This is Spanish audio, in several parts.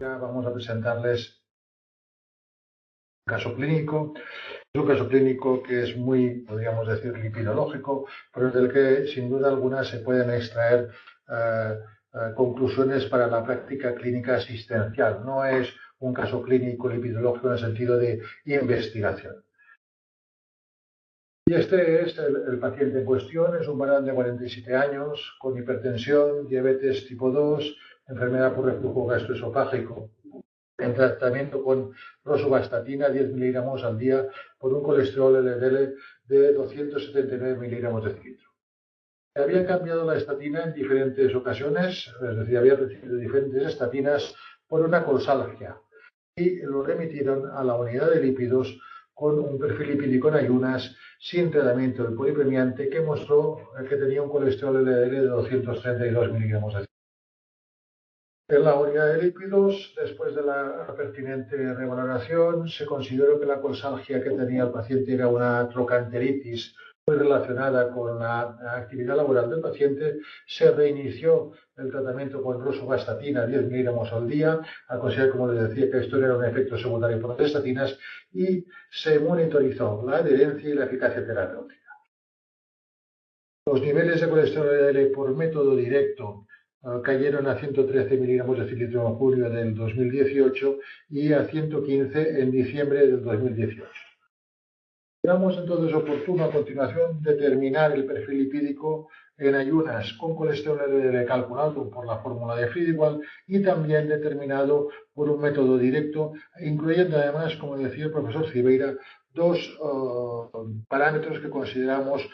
Vamos a presentarles un caso clínico. Es un caso clínico que es muy, podríamos decir, lipidológico, pero del que sin duda alguna se pueden extraer conclusiones para la práctica clínica asistencial. No es un caso clínico lipidológico en el sentido de investigación. Y este es el paciente en cuestión, es un varón de 47 años con hipertensión, diabetes tipo 2, enfermedad por reflujo gastroesofágico, en tratamiento con rosuvastatina 10 miligramos al día por un colesterol LDL de 279 miligramos de cilindro. Había cambiado la estatina en diferentes ocasiones, es decir, había recibido diferentes estatinas por una colsalgia y lo remitieron a la unidad de lípidos con un perfil lipídico en ayunas sin tratamiento del polipremiante que mostró que tenía un colesterol LDL de 232 miligramos de cilindro. En la unidad de lípidos, después de la pertinente revaloración, se consideró que la colsalgia que tenía el paciente era una trocanteritis muy relacionada con la actividad laboral del paciente. Se reinició el tratamiento con rosuvastatina 10 miligramos al día, a considerar, como les decía, que esto era un efecto secundario por las estatinas, y se monitorizó la adherencia y la eficacia terapéutica. Los niveles de colesterol LDL por método directo cayeron a 113 miligramos de cilindro en julio del 2018 y a 115 en diciembre del 2018. Consideramos entonces oportuno a continuación determinar el perfil lipídico en ayunas con colesterol LDL calculado por la fórmula de Friedewald y también determinado por un método directo, incluyendo además, como decía el profesor Cibeira, dos parámetros que consideramos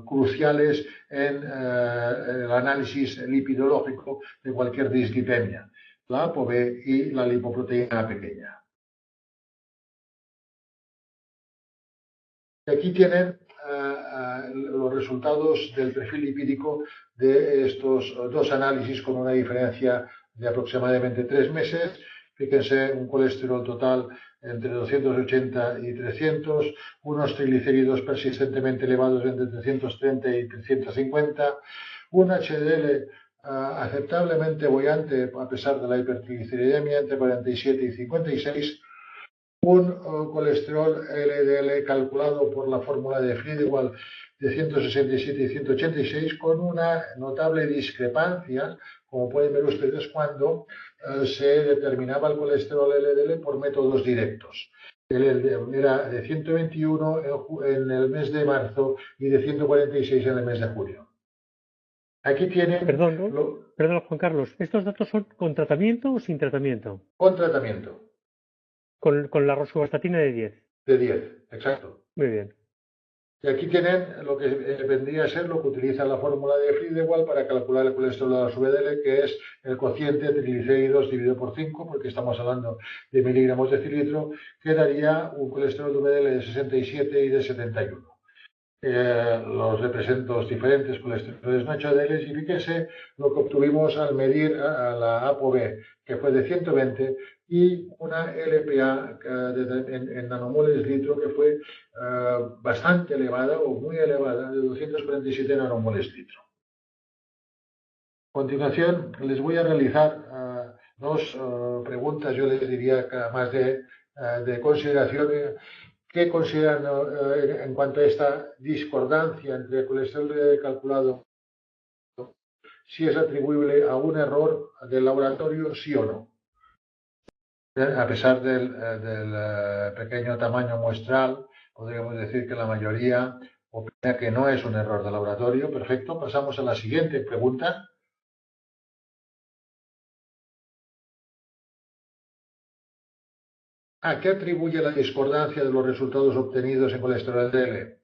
cruciales en el análisis lipidológico de cualquier dislipemia, la ApoB y la lipoproteína pequeña. Aquí tienen los resultados del perfil lipídico de estos dos análisis con una diferencia de aproximadamente 3 meses. Fíjense, un colesterol total entre 280 y 300, unos triglicéridos persistentemente elevados entre 330 y 350, un HDL aceptablemente boyante a pesar de la hipertrigliceridemia entre 47 y 56, un colesterol LDL calculado por la fórmula de Friedewald de 167 y 186 con una notable discrepancia, como pueden ver ustedes, cuando se determinaba el colesterol LDL por métodos directos. Era de 121 en el mes de marzo y de 146 en el mes de julio. Aquí tienen... Perdón, Juan Carlos, ¿estos datos son con tratamiento o sin tratamiento? Con tratamiento. Con la rosuvastatina de 10. De 10, exacto. Muy bien. Y aquí tienen lo que vendría a ser lo que utiliza la fórmula de Friedewald para calcular el colesterol LDL, que es el cociente de triglicéridos dividido por 5, porque estamos hablando de miligramos de cilindro, que daría un colesterol LDL de 67 y de 71. Los representos diferentes colesteroles no HDL, y fíjense lo que obtuvimos al medir a la ApoB, que fue de 120, y una LPA en nanomoles litro que fue bastante elevada o muy elevada, de 247 nanomoles litro. A continuación les voy a realizar dos preguntas, yo les diría que más de consideración. ¿Qué consideran en cuanto a esta discordancia entre el colesterol calculado, si es atribuible a un error del laboratorio, sí o no? A pesar del pequeño tamaño muestral, podríamos decir que la mayoría opina que no es un error de laboratorio. Perfecto, pasamos a la siguiente pregunta. ¿A qué atribuye la discordancia de los resultados obtenidos en colesterol LDL? El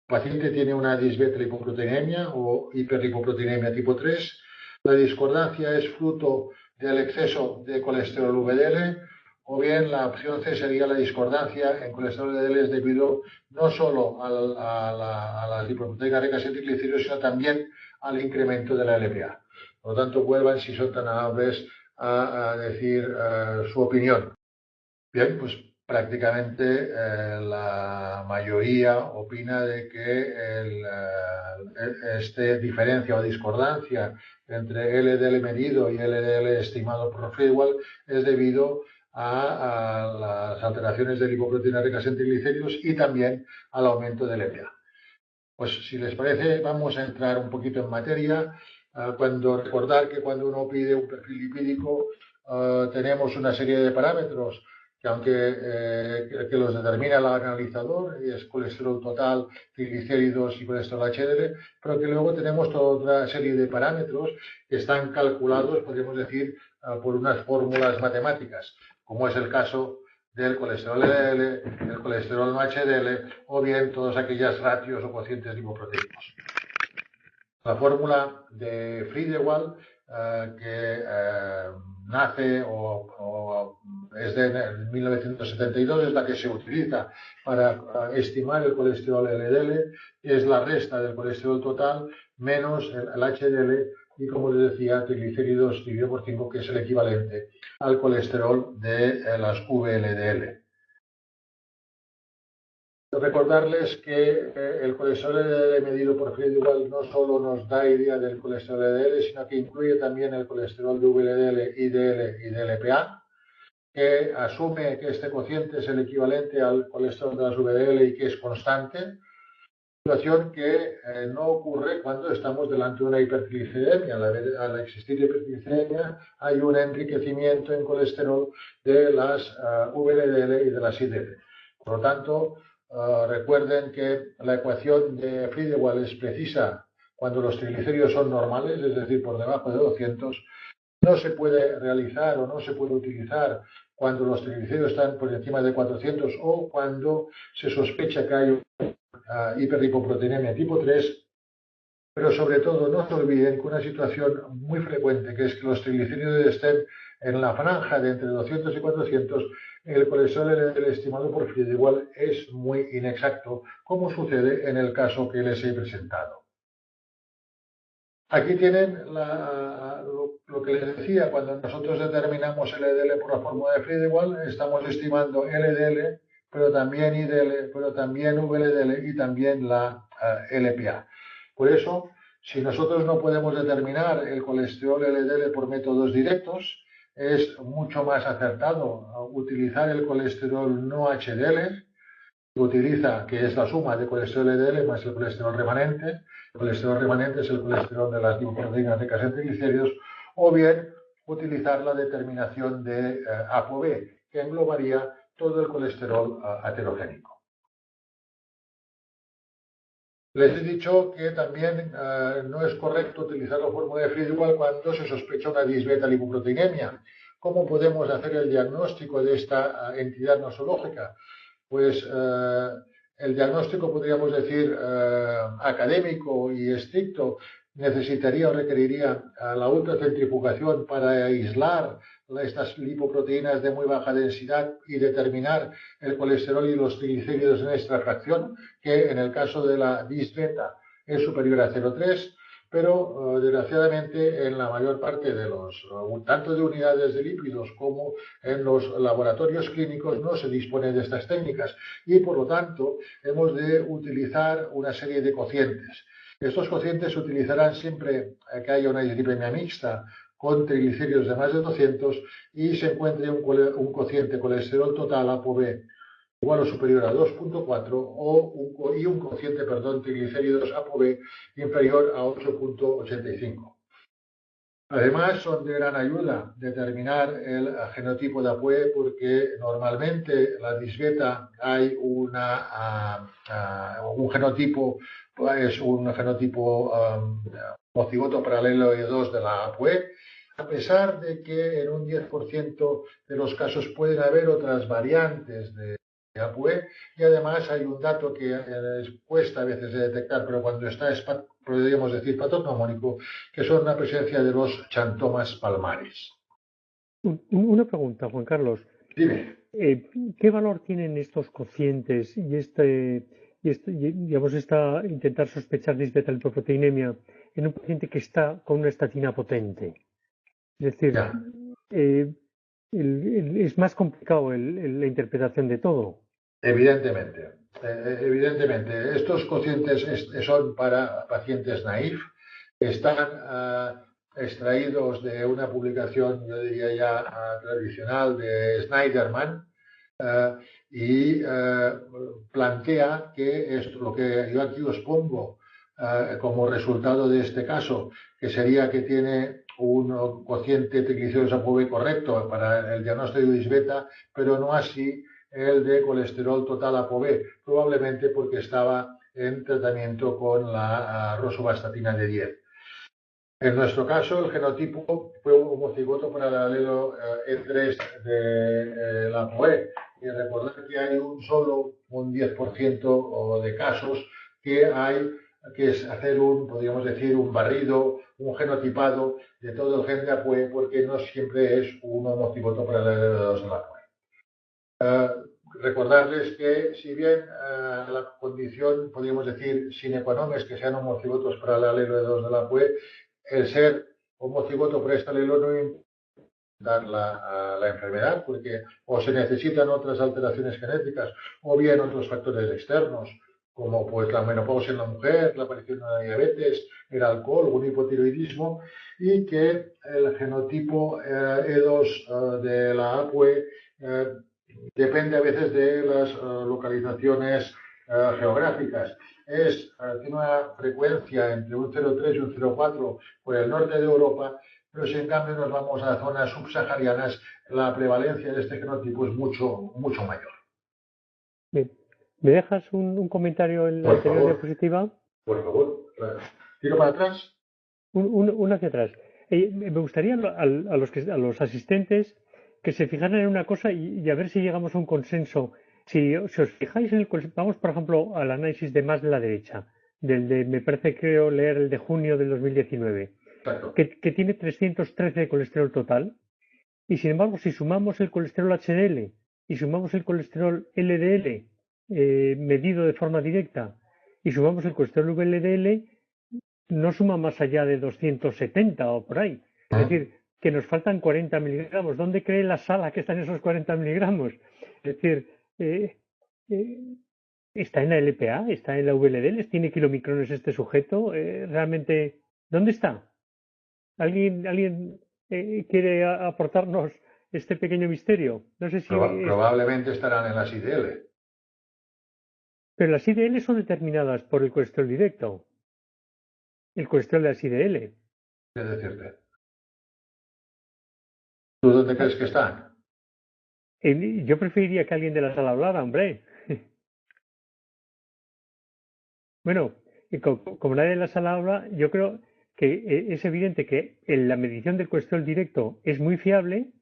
paciente tiene una disbeta-lipoproteinemia o hiperlipoproteinemia tipo 3. La discordancia es fruto del exceso de colesterol VDL, o bien la opción C sería la discordancia en colesterol LDL debido no solo a la lipoproteína rica en triglicéridos, sino también al incremento de la LPA. Por lo tanto, vuelvan, si son tan amables, a decir su opinión. Bien, pues prácticamente la mayoría opina de que esta diferencia o discordancia entre LDL medido y LDL estimado por Friedewald es debido a las alteraciones de lipoproteínas ricas en triglicéridos y también al aumento del EPA. Pues si les parece, vamos a entrar un poquito en materia. Recordar que cuando uno pide un perfil lipídico, tenemos una serie de parámetros que que los determina el analizador, y es colesterol total, triglicéridos y colesterol HDL, pero que luego tenemos toda otra serie de parámetros que están calculados, podríamos decir, por unas fórmulas matemáticas, como es el caso del colesterol LDL, el colesterol no HDL o bien todas aquellas ratios o cocientes lipoproteicos. La fórmula de Friedewald, que nace o es de 1972, es la que se utiliza para estimar el colesterol LDL, es la resta del colesterol total menos el HDL y, como les decía, triglicéridos dividido por 5, que es el equivalente al colesterol de las VLDL. Recordarles que el colesterol LDL medido por Friedewald no solo nos da idea del colesterol LDL, sino que incluye también el colesterol de VLDL, IDL y DLPA, que asume que este cociente es el equivalente al colesterol de las VDL y que es constante, situación que no ocurre cuando estamos delante de una hipertrigliceridemia. Al existir hipertrigliceridemia hay un enriquecimiento en colesterol de las VLDL y de las IDL. Por lo tanto, recuerden que la ecuación de Friedewald es precisa cuando los triglicéridos son normales, es decir, por debajo de 200. No se puede realizar o no se puede utilizar cuando los triglicéridos están por encima de 400 o cuando se sospecha que hay hiperlipoproteinemia tipo 3, pero sobre todo no se olviden que una situación muy frecuente, que es que los triglicéridos estén en la franja de entre 200 y 400, el colesterol LDL estimado por Friedewald es muy inexacto, como sucede en el caso que les he presentado. Aquí tienen lo que les decía, cuando nosotros determinamos LDL por la fórmula de Friedewald, estamos estimando LDL, pero también IDL, pero también VLDL y también la LPA. Por eso, si nosotros no podemos determinar el colesterol LDL por métodos directos, es mucho más acertado utilizar el colesterol no HDL, que es la suma de colesterol LDL más el colesterol remanente. El colesterol remanente es el colesterol de las lipoproteínas ricas en triglicéridos, o bien utilizar la determinación de ApoB, que englobaría todo el colesterol aterogénico. Les he dicho que también no es correcto utilizar la fórmula de Friedewald cuando se sospecha una disbeta lipoproteinemia. ¿Cómo podemos hacer el diagnóstico de esta entidad nosológica? Pues el diagnóstico, podríamos decir, académico y estricto, necesitaría o requeriría la ultracentrifugación para aislar estas lipoproteínas de muy baja densidad y determinar el colesterol y los triglicéridos en esta fracción, que en el caso de la disbeta es superior a 0,3, pero desgraciadamente en la mayor parte de tanto de unidades de lípidos como en los laboratorios clínicos no se dispone de estas técnicas y, por lo tanto, hemos de utilizar una serie de cocientes. Estos cocientes se utilizarán siempre que haya una dislipemia mixta con triglicéridos de más de 200 y se encuentre un cociente colesterol total ApoB igual o superior a 2,4 y un cociente, triglicéridos ApoB inferior a 8,85. Además, son de gran ayuda determinar el genotipo de ApoE porque normalmente la disbeta hay un genotipo, es un genotipo homocigoto paralelo E2 de la ApoE, a pesar de que en un 10% de los casos pueden haber otras variantes de ApoE, y además hay un dato que cuesta a veces de detectar, pero cuando está, podríamos decir, patognomónico, que son la presencia de los xantomas palmares. Una pregunta, Juan Carlos. Dime. ¿Qué valor tienen estos cocientes y digamos, intentar sospechar disbeta lipoproteinemia en un paciente que está con una estatina potente? Es decir, es más complicado la interpretación de todo. Evidentemente, evidentemente, estos cocientes son para pacientes naif, están extraídos de una publicación, yo diría ya tradicional, de Schneiderman, y plantea que esto, lo que yo aquí os pongo como resultado de este caso, que sería que tiene un cociente triglicéridos ApoB correcto para el diagnóstico de beta, pero no así el de colesterol total ApoB, probablemente porque estaba en tratamiento con la rosuvastatina de 10. En nuestro caso, el genotipo fue un homocigoto para el alelo E3 de la ApoE. Y recordar que hay un 10% de casos que hay que es hacer podríamos decir, un barrido, un genotipado de todo el gen de ApoE, porque no siempre es un homocigoto para el alelo de la ApoE. Recordarles que si bien la condición, podríamos decir, sine qua non es que sean homocigotos para el alelo de 2 de la ApoE, el ser homocigoto por este alelo no impide la enfermedad, porque o se necesitan otras alteraciones genéticas o bien otros factores externos, como pues la menopausia en la mujer, la aparición de la diabetes, el alcohol, un hipotiroidismo, y que el genotipo E2 de la ApoE depende a veces de las localizaciones geográficas. Tiene una frecuencia entre un 0,3 y un 0,4 por el norte de Europa, pero si en cambio nos vamos a zonas subsaharianas, la prevalencia de este genotipo es mucho, mucho mayor. Bien. ¿Me dejas un comentario en la Por anterior favor, diapositiva? por favor. Claro. ¿Tiro para atrás? Uno hacia atrás. Me gustaría a los asistentes que se fijaran en una cosa y a ver si llegamos a un consenso. Si os fijáis vamos por ejemplo al análisis de más de la derecha, me parece creo leer el de junio del 2019, que tiene 313 de colesterol total, y sin embargo si sumamos el colesterol HDL y sumamos el colesterol LDL medido de forma directa y sumamos el colesterol VLDL, no suma más allá de 270 o por ahí. Es decir, que nos faltan 40 miligramos. ¿Dónde cree la sala que están esos 40 miligramos? Es decir, está en la LPA, está en la VLD, tiene kilomicrones este sujeto. Realmente, ¿dónde está? ¿Alguien quiere aportarnos este pequeño misterio? No sé si... Probablemente estarán en las IDL. Pero las IDL son determinadas por el colesterol directo. El colesterol de las IDL. ¿Qué decirte? ¿Tú dónde crees que están? Yo preferiría que alguien de la sala hablara, hombre. Bueno, como nadie de la sala habla, yo creo que es evidente que en la medición del colesterol directo es muy fiable,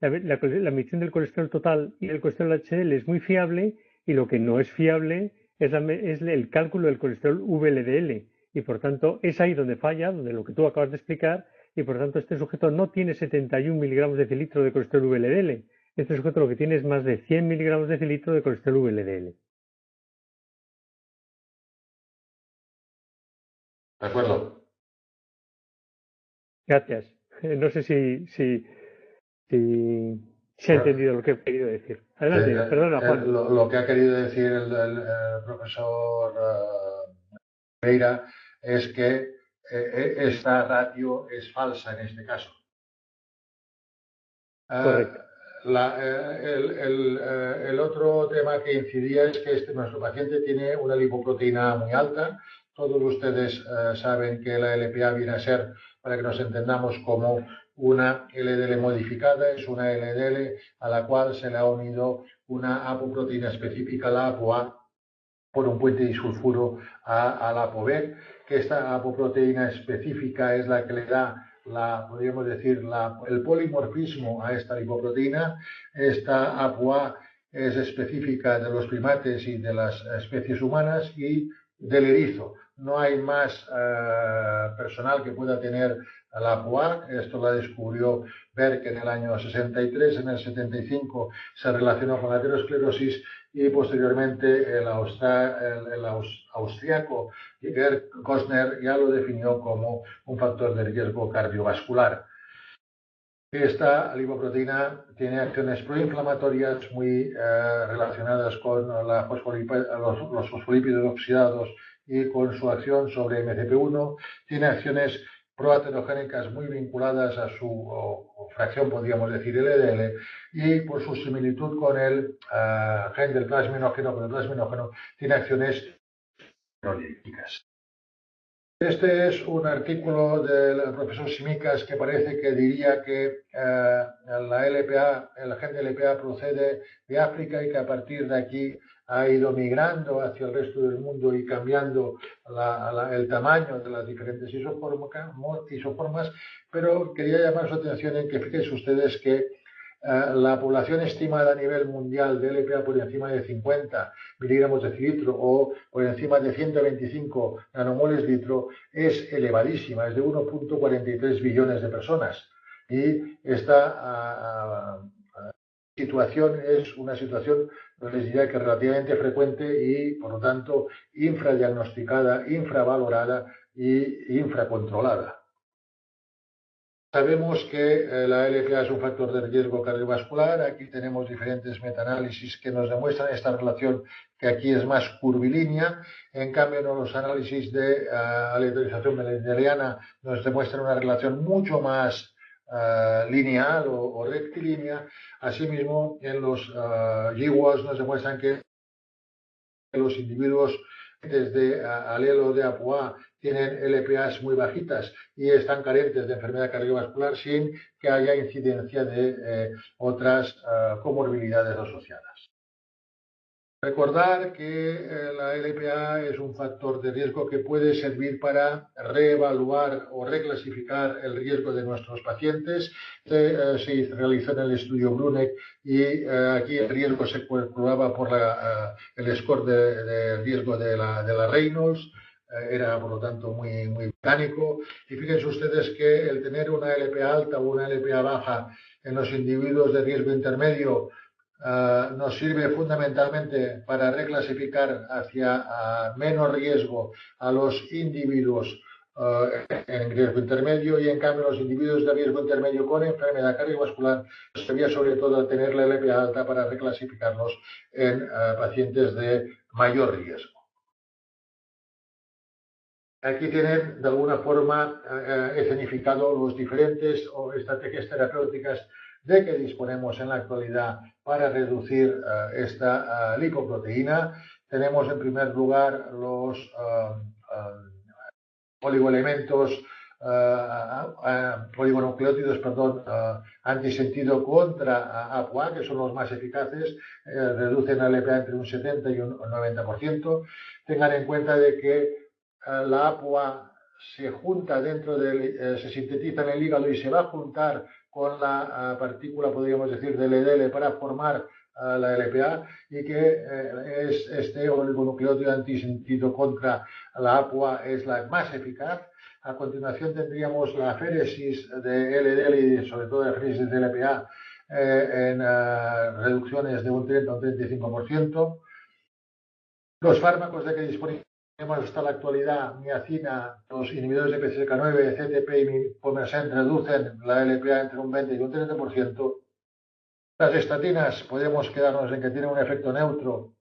la medición del colesterol total y el colesterol HDL es muy fiable, y lo que no es fiable es el cálculo del colesterol VLDL. Y por tanto es ahí donde falla, donde lo que tú acabas de explicar, y por tanto este sujeto no tiene 71 miligramos de decilitro de colesterol VLDL. Este sujeto lo que tiene es más de 100 miligramos de decilitro de colesterol VLDL. De acuerdo. Gracias. No sé si se ha entendido lo que he querido decir. Adelante, perdona, Juan. Lo que ha querido decir el profesor Pereira es que esta ratio es falsa en este caso. Correcto. El otro tema que incidía es que nuestro paciente tiene una lipoproteína muy alta. Todos ustedes saben que la LPA viene a ser, para que nos entendamos, como una LDL modificada, es una LDL a la cual se le ha unido una apoproteína específica, la ApoA, por un puente disulfuro a la ApoB, que esta apoproteína específica es la que le da podríamos decir, el polimorfismo a esta lipoproteína. Esta ApoA es específica de los primates y de las especies humanas y del erizo. No hay más personal que pueda tener la ApoA. Esto la descubrió Berk en el año 63. En el 75 se relacionó con la aterosclerosis y posteriormente el austriaco Gerd Kostner ya lo definió como un factor de riesgo cardiovascular. Esta lipoproteína tiene acciones proinflamatorias muy relacionadas con los fosfolípidos oxidados y con su acción sobre MCP1. Tiene acciones proaterogénicas muy vinculadas a su fracción, podríamos decir, LDL, y por su similitud con el gen del plasminógeno, tiene acciones neurolíticas. Este es un artículo del profesor Simicas que parece que diría que la LPA, el gen de LPA procede de África y que a partir de aquí ha ido migrando hacia el resto del mundo y cambiando el tamaño de las diferentes isoformas, pero quería llamar su atención en que fíjense ustedes que la población estimada a nivel mundial de LPA por encima de 50 miligramos de cilitro o por encima de 125 nanomoles litro es elevadísima, es de 1,43 billones de personas. Y esta situación es una situación, les diría que relativamente frecuente y, por lo tanto, infradiagnosticada, infravalorada e infracontrolada. Sabemos que la LPA es un factor de riesgo cardiovascular. Aquí tenemos diferentes metaanálisis que nos demuestran esta relación, que aquí es más curvilínea. En cambio, en los análisis de aleatorización mendeliana nos demuestran una relación mucho más lineal o rectilínea. Asimismo, en los GWAS nos demuestran que los individuos desde alelo de APOA tienen LPAs muy bajitas y están carentes de enfermedad cardiovascular sin que haya incidencia de otras comorbilidades asociadas. Recordar que la LPA es un factor de riesgo que puede servir para reevaluar o reclasificar el riesgo de nuestros pacientes. Se realizó en el estudio Bruneck y aquí el riesgo se calculaba por el score de riesgo de la Reynolds. Era, por lo tanto, muy mecánico. Y fíjense ustedes que el tener una LPA alta o una LPA baja en los individuos de riesgo intermedio nos sirve fundamentalmente para reclasificar hacia menos riesgo a los individuos en riesgo intermedio, y en cambio los individuos de riesgo intermedio con enfermedad cardiovascular servía sobre todo a tener la LPA alta para reclasificarlos en pacientes de mayor riesgo. Aquí tienen de alguna forma escenificado los diferentes estrategias terapéuticas de que disponemos en la actualidad para reducir esta lipoproteína. Tenemos en primer lugar los poligonucleótidos, antisentido contra APOA, que son los más eficaces, reducen la LPA entre un 70 y un 90%. Tengan en cuenta de que la APOA se junta se sintetiza en el hígado y se va a juntar con la partícula, podríamos decir, del LDL para formar la LPA, y que este oligonucleótido antisentido contra la APOA es la más eficaz. A continuación tendríamos la aféresis de LDL y sobre todo la aféresis de LPA en reducciones de un 30 a un 35%. Los fármacos de que disponemos hasta la actualidad, niacina, los inhibidores de PCSK9, CTP y mipomersen, reducen la LPA entre un 20 y un 30%. Las estatinas, podemos quedarnos en que tienen un efecto neutro,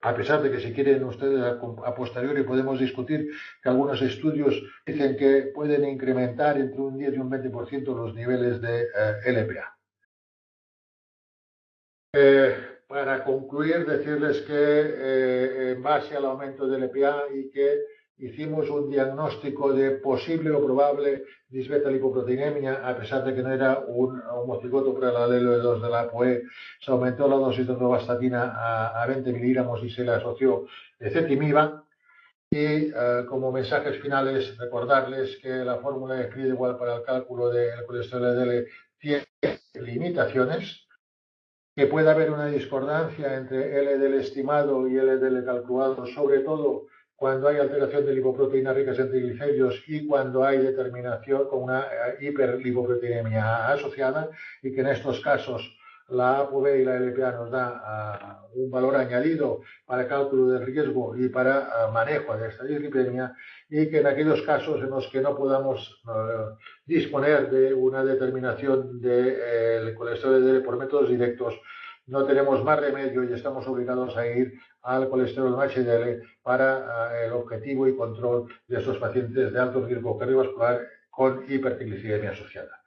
a pesar de que si quieren ustedes a posteriori podemos discutir que algunos estudios dicen que pueden incrementar entre un 10 y un 20% los niveles de LPA. Para concluir, decirles que en base al aumento del LPA y que hicimos un diagnóstico de posible o probable disbeta-lipoproteinemia, a pesar de que no era un homocigoto por el alelo de 2 de la APOE, se aumentó la dosis de rovastatina a 20 miligramos y se le asoció ezetimiba. Y como mensajes finales, recordarles que la fórmula de Friedewald para el cálculo del colesterol LDL tiene limitaciones, que puede haber una discordancia entre LDL estimado y LDL calculado, sobre todo cuando hay alteración de lipoproteínas ricas en triglicéridos y cuando hay determinación con una hiperlipoproteinemia asociada, y que en estos casos la ApoB y la LPA nos da un valor añadido para cálculo del riesgo y para manejo de esta dislipemia, y que en aquellos casos en los que no podamos disponer de una determinación del colesterol por métodos directos, no tenemos más remedio y estamos obligados a ir al colesterol HDL para el objetivo y control de estos pacientes de alto riesgo cardiovascular con hipertriglicemia asociada.